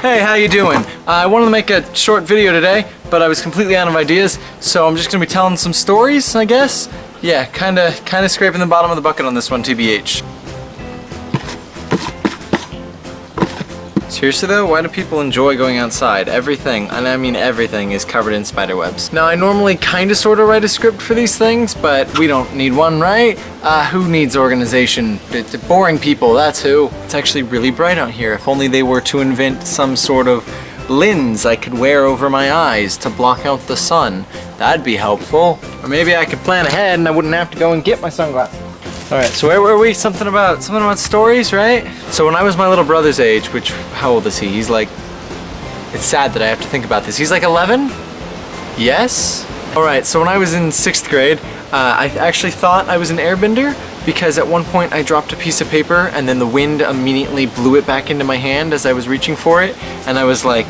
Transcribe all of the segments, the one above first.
Hey, how you doing? I wanted to make a short video today, but I was completely out of ideas, so I'm just gonna be telling some stories, I guess. Yeah, kinda scraping the bottom of the bucket on this one, TBH. Seriously though, why do people enjoy going outside? Everything, and I mean everything, is covered in spider webs. Now I normally kinda sorta write a script for these things, but we don't need one, right? Who needs organization? Boring people, that's who. It's actually really bright out here. If only they were to invent some sort of lens I could wear over my eyes to block out the sun. That'd be helpful. Or maybe I could plan ahead and I wouldn't have to go and get my sunglasses. Alright, so where were we? Something about stories, right? So when I was my little brother's age, which, how old is he? He's like, it's sad that I have to think about this. He's like 11? Yes? Alright, so when I was in 6th grade, I actually thought I was an airbender because at one point I dropped a piece of paper and then the wind immediately blew it back into my hand as I was reaching for it. And I was like,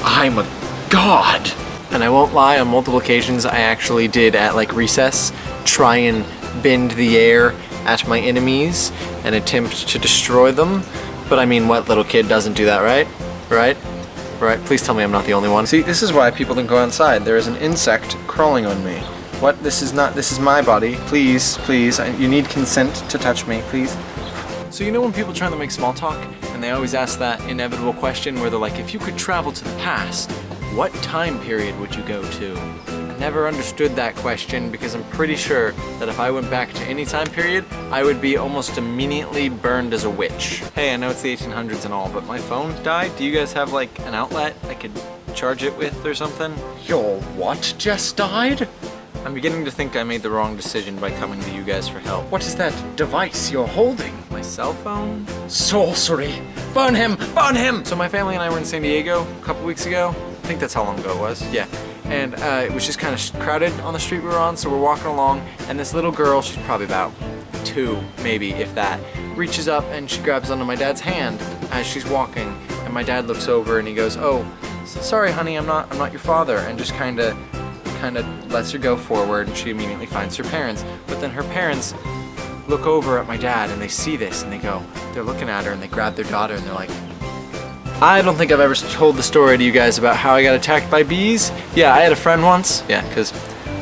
I'm a god. And I won't lie, on multiple occasions I actually did at like recess try and bend the air at my enemies and attempt to destroy them. But I mean, what little kid doesn't do that, right? Right? Please tell me I'm not the only one. See, this is why people don't go outside. There is an insect crawling on me. What? This is my body. Please, you need consent to touch me, please. So you know when people try to make small talk and they always ask that inevitable question where they're like, if you could travel to the past, what time period would you go to? I never understood that question because I'm pretty sure that if I went back to any time period, I would be almost immediately burned as a witch. Hey, I know it's the 1800s and all, but my phone died. Do you guys have like an outlet I could charge it with or something? Your what just died? I'm beginning to think I made the wrong decision by coming to you guys for help. What is that device you're holding? My cell phone? Sorcery! Burn him! Burn him! So my family and I were in San Diego a couple weeks ago. I think that's how long ago it was. Yeah. And it was just kind of crowded on the street we were on, so we're walking along, and this little girl, she's probably about 2, maybe, if that, reaches up and she grabs onto my dad's hand as she's walking, and my dad looks over and he goes, oh, sorry honey, I'm not your father, and just kind of lets her go forward, and she immediately finds her parents. But then her parents look over at my dad and they see this and they're looking at her and they grab their daughter and they're like, I don't think I've ever told the story to you guys about how I got attacked by bees. Yeah, I had a friend once. Yeah, because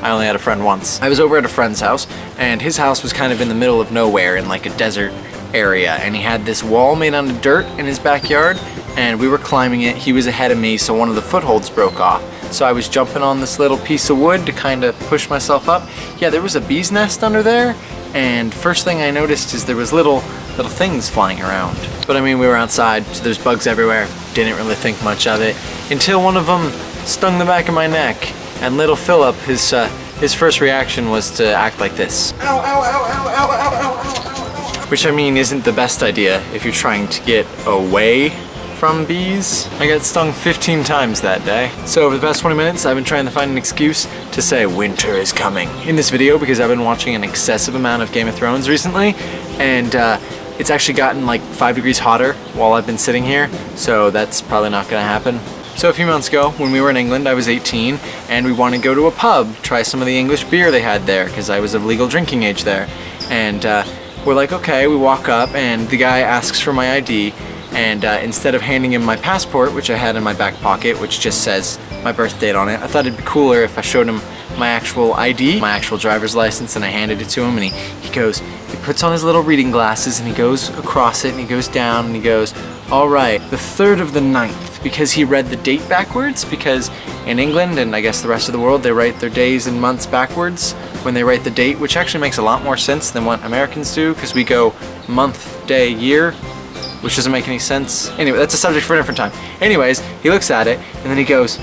I only had a friend once. I was over at a friend's house, and his house was kind of in the middle of nowhere in like a desert area, and he had this wall made out of dirt in his backyard, and we were climbing it. He was ahead of me, so one of the footholds broke off. So I was jumping on this little piece of wood to kind of push myself up. Yeah, there was a bee's nest under there, and first thing I noticed is there was little things flying around. But I mean, we were outside, so there's bugs everywhere. Didn't really think much of it until one of them stung the back of my neck, and little Philip, his first reaction was to act like this. Ow, ow, ow, ow, ow, ow, ow, ow. Which I mean isn't the best idea if you're trying to get away from bees. I got stung 15 times that day. So over the past 20 minutes, I've been trying to find an excuse to say winter is coming in this video because I've been watching an excessive amount of Game of Thrones recently, and it's actually gotten like 5 degrees hotter while I've been sitting here, so that's probably not gonna happen. So a few months ago, when we were in England, I was 18, and we wanted to go to a pub, try some of the English beer they had there, because I was of legal drinking age there. And we're like, okay, we walk up, and the guy asks for my ID, and instead of handing him my passport, which I had in my back pocket, which just says my birth date on it, I thought it'd be cooler if I showed him my actual ID, my actual driver's license, and I handed it to him, and he puts on his little reading glasses, and he goes across it, and he goes down, and he goes, all right, the 3rd of the 9th, because he read the date backwards, because in England, and I guess the rest of the world, they write their days and months backwards when they write the date, which actually makes a lot more sense than what Americans do, because we go month, day, year, which doesn't make any sense. Anyway, that's a subject for a different time. Anyways, he looks at it, and then he goes,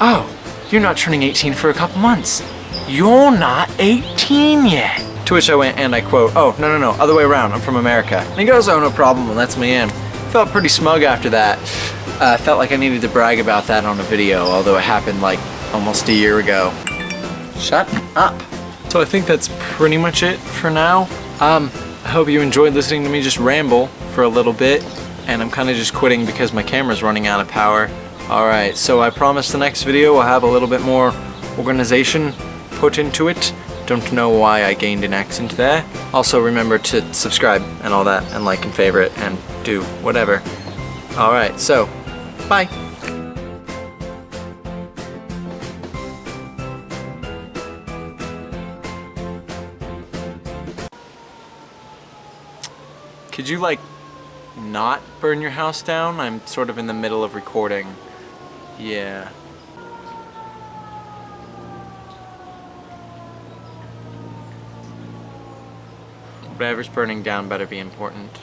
oh, you're not turning 18 for a couple months. You're not 18 yet. To which I went, and I quote, oh, no, other way around, I'm from America. And he goes, oh, no problem, and lets me in. Felt pretty smug after that. Felt like I needed to brag about that on a video, although it happened like almost a year ago. Shut up. So I think that's pretty much it for now. I hope you enjoyed listening to me just ramble for a little bit, and I'm kind of just quitting because my camera's running out of power. Alright, so I promise the next video will have a little bit more organization put into it. Don't know why I gained an accent there. Also remember to subscribe and all that, and like and favorite and do whatever. Alright, so Bye. Could you, like, not burn your house down? I'm sort of in the middle of recording. Yeah. Whatever's burning down better be important.